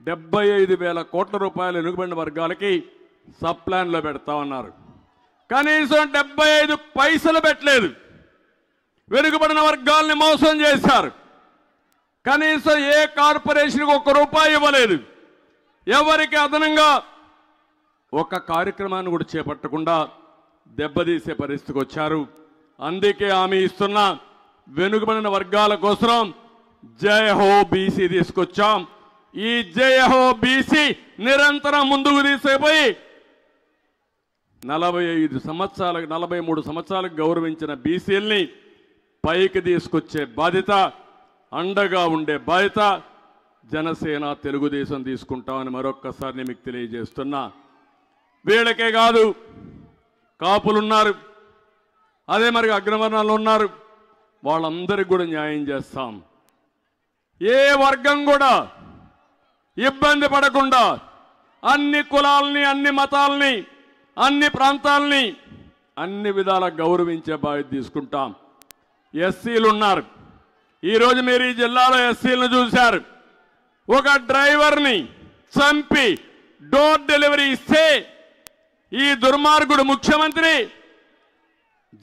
75,000 కోట్ల రూపాయలు వెనుకబడిన వర్గాలకి సబ్ ప్లాన్లో పెడతామన్నారు. కనీసం 75 పైసలు పెట్టలేదు. వెనుకబడిన వర్గాల్ని మోసం చేశారు. కనీసం ఏ కార్పొరేషన్కి ₹1 ఇవ్వలేదు. ఎవరికి అదనంగా ఒక కార్యక్రమాన్ని కూడా చేపట్టకుండా దెబ్బతీసే పరిస్థితికి వచ్చారు. అందుకే హామీ ఇస్తున్నా, వెనుకబడిన వర్గాల కోసం జై హో బీసీ తీసుకొచ్చాం. ఈ జై హో బీసీ నిరంతరం ముందుకు తీసుకుపోయి 43 సంవత్సరాలకు గౌరవించిన బీసీల్ని పైకి తీసుకొచ్చే బాధ్యత, అండగా ఉండే బాధ్యత జనసేన తెలుగుదేశం తీసుకుంటామని మరొక్కసారి నేను మీకు తెలియజేస్తున్నా. వీళ్ళకే కాదు, కాపులున్నారు, అదే మరి అగ్రవర్ణాలు ఉన్నారు, వాళ్ళందరికీ కూడా న్యాయం చేస్తాం. ఏ వర్గం కూడా ఇబ్బంది పడకుండా అన్ని కులాలని, అన్ని మతాలని, అన్ని ప్రాంతాలని అన్ని విధాలా గౌరవించే బాధ్యత తీసుకుంటాం. ఎస్సీలు ఉన్నారు. ఈరోజు మీరు ఈ జిల్లాలో ఎస్సీలను చూశారు. ఒక డ్రైవర్ని చంపి డోర్ డెలివరీ ఇస్తే ఈ దుర్మార్గుడు ముఖ్యమంత్రి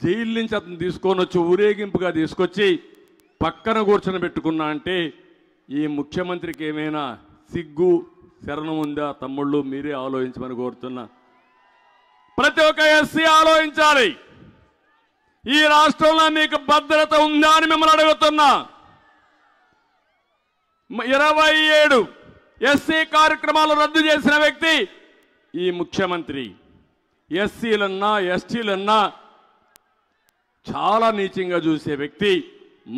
జైలు నుంచి అతను తీసుకొని వచ్చి ఊరేగింపుగా తీసుకొచ్చి పక్కన కూర్చొని పెట్టుకున్నా అంటే ఈ ముఖ్యమంత్రికి ఏమైనా సిగ్గు శరణం ఉందా? తమ్ముళ్ళు మీరే ఆలోచించమని కోరుతున్నా. ప్రతి ఒక్క ఎస్సీ ఆలోచించాలి. ఈ రాష్ట్రంలో మీకు భద్రత ఉందా అని మిమ్మల్ని అడుగుతున్నా. 27 ఎస్సీ కార్యక్రమాలు రద్దు చేసిన వ్యక్తి ఈ ముఖ్యమంత్రి. ఎస్సీలన్నా ఎస్టీలన్నా చాలా నీచంగా చూసే వ్యక్తి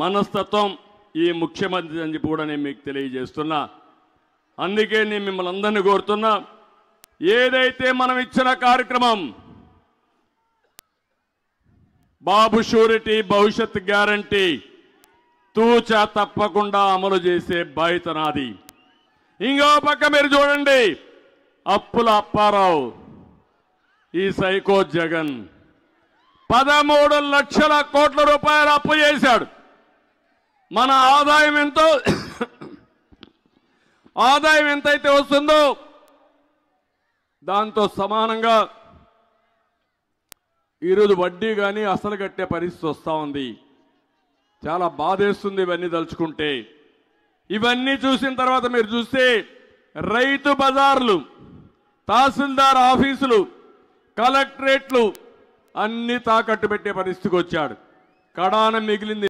మనస్తత్వం ఈ ముఖ్యమంత్రి అని చెప్పి కూడా నేను మీకు తెలియజేస్తున్నా. అందుకే నేను మిమ్మల్ని అందరినీ కోరుతున్నా, ఏదైతే మనం ఇచ్చిన కార్యక్రమం బాబు షూరిటీ భవిష్యత్ గ్యారంటీ తూచా తప్పకుండా అమలు చేసే బాధ్యత నాది. ఇంకో పక్క మీరు చూడండి, అప్పుల అప్పారావు, ఈ సైకో జగన్ 13 లక్షల కోట్ల రూపాయలు అప్పు చేశాడు. మన ఆదాయం ఎంతో ఆదాయం ఎంతైతే వస్తుందో దాంతో సమానంగా ఈరోజు వడ్డీ కానీ అసలు కట్టే పరిస్థితి వస్తూ ఉంది. చాలా బాధేస్తుంది ఇవన్నీ తలుచుకుంటే. ఇవన్నీ చూసిన తర్వాత మీరు చూస్తే రైతు బజార్లు, తహసీల్దార్ ఆఫీసులు, కలెక్టరేట్లు అన్ని తాకట్టు పెట్టే పరిస్థితికి వచ్చాడు. కడాన మిగిలింది